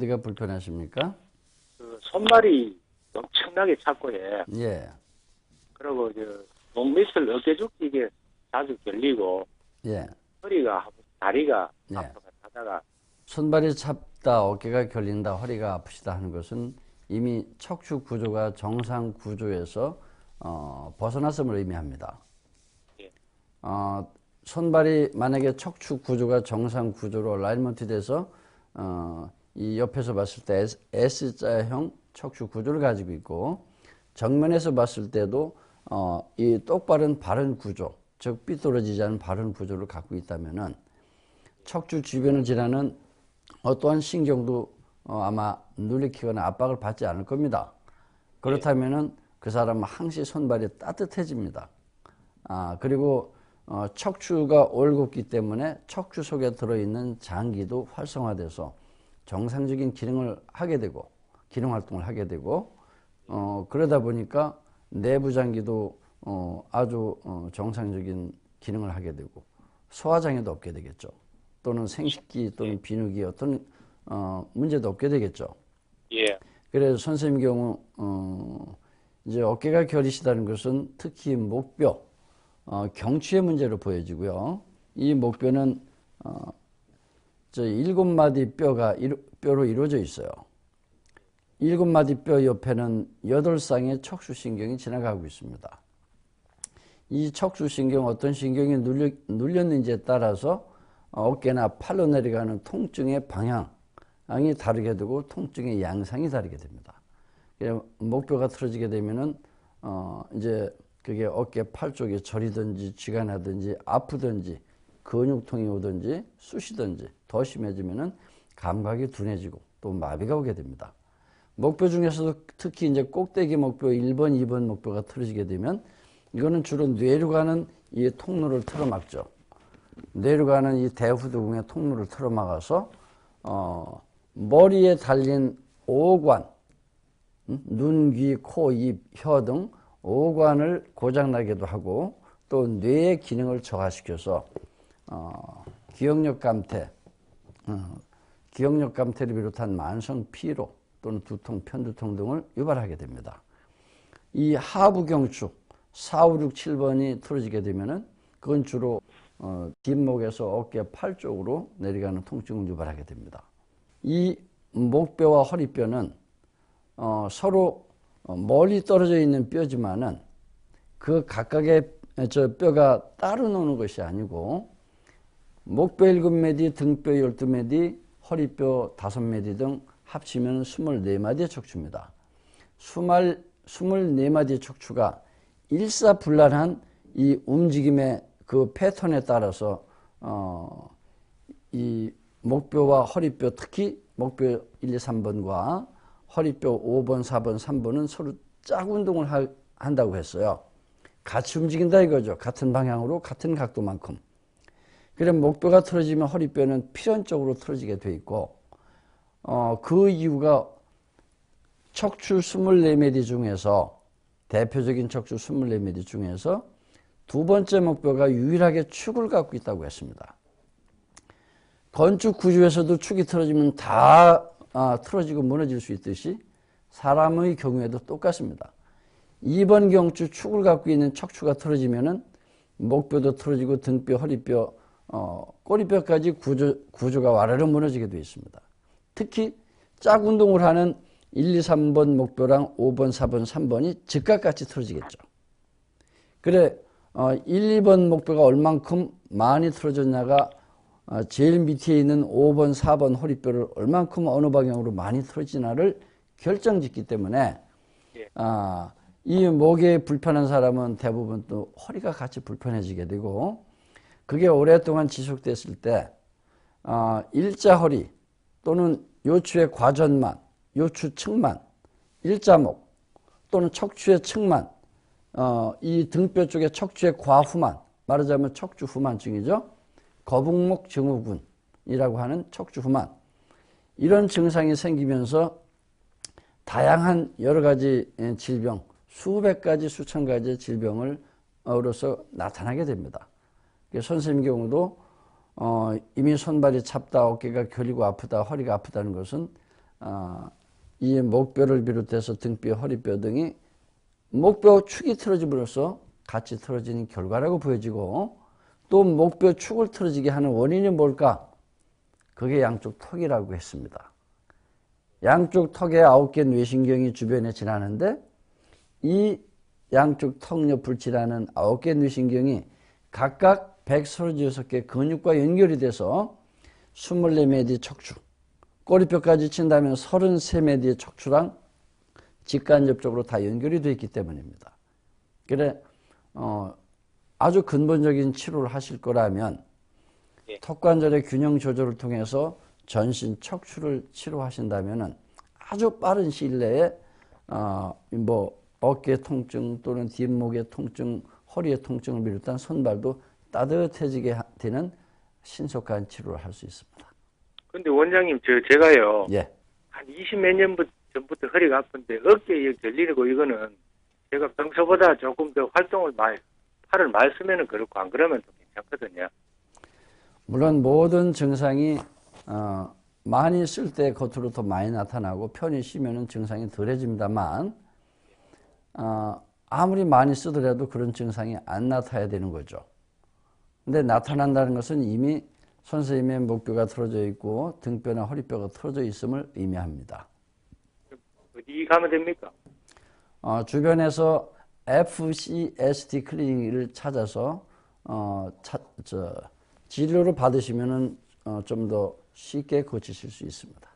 어디가 불편하십니까? 그 손발이 엄청나게 찼고요. 예, 그리고 목밑을 어깨죽 이게 자주 결리고 예, 허리가 다리가 예. 앞으로 가다가 손발이 찹다, 어깨가 결린다, 허리가 아프시다 하는 것은 이미 척추 구조가 정상 구조에서 벗어났음을 의미합니다. 예. 손발이 만약에 척추 구조가 정상 구조로 라인먼트 돼서 이 옆에서 봤을 때 S자형 척추 구조를 가지고 있고, 정면에서 봤을 때도 이 똑바른 바른 구조, 즉 삐뚤어지지 않은 바른 구조를 갖고 있다면은 척추 주변을 지나는 어떠한 신경도 아마 눌리키거나 압박을 받지 않을 겁니다. 그렇다면은 그 사람은 항시 손발이 따뜻해집니다. 그리고 척추가 올곧기 때문에 척추 속에 들어있는 장기도 활성화돼서 정상적인 기능을 하게 되고, 기능 활동을 하게 되고, 그러다 보니까 내부 장기도 아주 정상적인 기능을 하게 되고, 소화장애도 없게 되겠죠. 또는 생식기 또는 비누기 어떤 문제도 없게 되겠죠. 예. 그래서 선생님 경우 이제 어깨가 결이시다는 것은 특히 목뼈, 경추의 문제로 보여지고요. 이 목뼈는 저 7마디 뼈로 이루어져 있어요. 7마디 뼈 옆에는 8쌍의 척추신경이 지나가고 있습니다. 이 척추신경 어떤 신경이 눌렸는지에 따라서 어깨나 팔로 내려가는 통증의 방향이 다르게 되고 통증의 양상이 다르게 됩니다. 목뼈가 틀어지게 되면은 이제 그게 어깨 팔 쪽에 저리든지 쥐가 나든지 아프든지 근육통이 오든지 쑤시든지 더 심해지면은 감각이 둔해지고 또 마비가 오게 됩니다. 목뼈 중에서도 특히 이제 꼭대기 목뼈 1번, 2번 목뼈가 틀어지게 되면 이거는 주로 뇌로 가는 이 통로를 틀어막죠. 뇌로 가는 이 대후두근의 통로를 틀어막아서 머리에 달린 오관, 눈, 귀, 코, 입, 혀 등 오관을 고장나게도 하고 또 뇌의 기능을 저하시켜서 기억력 감퇴, 기억력 감퇴를 비롯한 만성 피로 또는 두통, 편두통 등을 유발하게 됩니다. 이 하부 경추 4, 5, 6, 7번이 틀어지게 되면은 그건 주로 뒷목에서 어깨 팔 쪽으로 내려가는 통증을 유발하게 됩니다. 이 목뼈와 허리뼈는 서로 멀리 떨어져 있는 뼈지만은 그 각각의 저 뼈가 따로 노는 것이 아니고 목뼈 7마디, 등뼈 12마디, 허리뼈 5마디 등 합치면 24마디의 척추입니다. 24마디의 척추가 일사불란한 이 움직임의 그 패턴에 따라서 이 목뼈와 허리뼈, 특히 목뼈 1, 2, 3번과 허리뼈 5번, 4번, 3번은 서로 짝 운동을 한다고 했어요. 같이 움직인다 이거죠. 같은 방향으로 같은 각도만큼. 그래 목뼈가 틀어지면 허리뼈는 필연적으로 틀어지게 돼 있고 그 이유가 척추 24마디 중에서 대표적인 척추 24마디 중에서 두 번째 목뼈가 유일하게 축을 갖고 있다고 했습니다. 건축 구조에서도 축이 틀어지면 다 틀어지고 무너질 수 있듯이 사람의 경우에도 똑같습니다. 2번 경추 축을 갖고 있는 척추가 틀어지면은 목뼈도 틀어지고 등뼈, 허리뼈, 꼬리뼈까지 구조가 와르르 무너지게 되어 있습니다. 특히 짝 운동을 하는 1, 2, 3번 목뼈랑 5번, 4번, 3번이 즉각같이 틀어지겠죠. 그래 1, 2번 목뼈가 얼만큼 많이 틀어졌냐가 제일 밑에 있는 5번, 4번 허리뼈를 얼만큼 어느 방향으로 많이 틀어지나를 결정짓기 때문에 이 목에 불편한 사람은 대부분 또 허리가 같이 불편해지게 되고 그게 오랫동안 지속됐을 때 일자허리 또는 요추의 과전만, 요추 측만, 일자목 또는 척추의 측만, 이 등뼈 쪽에 척추의 과후만, 말하자면 척추 후만증이죠. 거북목 증후군이라고 하는 척추 후만, 이런 증상이 생기면서 다양한 여러 가지 질병, 수백 가지, 수천 가지의 질병으로서 나타나게 됩니다. 선생님 경우도 이미 손발이 찹다, 어깨가 결리고 아프다, 허리가 아프다는 것은 이 목뼈를 비롯해서 등뼈, 허리뼈 등이 목뼈 축이 틀어짐으로써 같이 틀어지는 결과라고 보여지고, 또 목뼈 축을 틀어지게 하는 원인이 뭘까? 그게 양쪽 턱이라고 했습니다. 양쪽 턱에 9개 뇌신경이 주변에 지나는데, 이 양쪽 턱 옆을 지나는 9개 뇌신경이 각각 136개 근육과 연결이 돼서 24매디의 척추, 꼬리뼈까지 친다면 33매디의 척추랑 직간접적으로 다 연결이 되어 있기 때문입니다. 그래, 아주 근본적인 치료를 하실 거라면 예. 턱관절의 균형 조절을 통해서 전신 척추를 치료하신다면 아주 빠른 시일 내에 어깨 통증 또는 뒷목의 통증, 허리의 통증을 비롯한 손발도 따뜻해지게 되는 신속한 치료를 할 수 있습니다. 근데 원장님, 제가요. 예. 한 20몇 년 전부터 허리가 아픈데 어깨에 결리고 이거는 제가 평소보다 조금 더 활동을 팔을 많이 쓰면은 그렇고 안 그러면 좀 괜찮거든요. 물론 모든 증상이 많이 쓸 때 겉으로 더 많이 나타나고 편히 쉬면은 증상이 덜해집니다만, 아무리 많이 쓰더라도 그런 증상이 안 나타나야 되는 거죠. 근데 나타난다는 것은 이미 선생님의 목뼈가 틀어져 있고 등뼈나 허리뼈가 틀어져 있음을 의미합니다. 어디 가면 됩니까? 주변에서 FCST 클리닉을 찾아서 진료를 받으시면은 좀 더 쉽게 고치실 수 있습니다.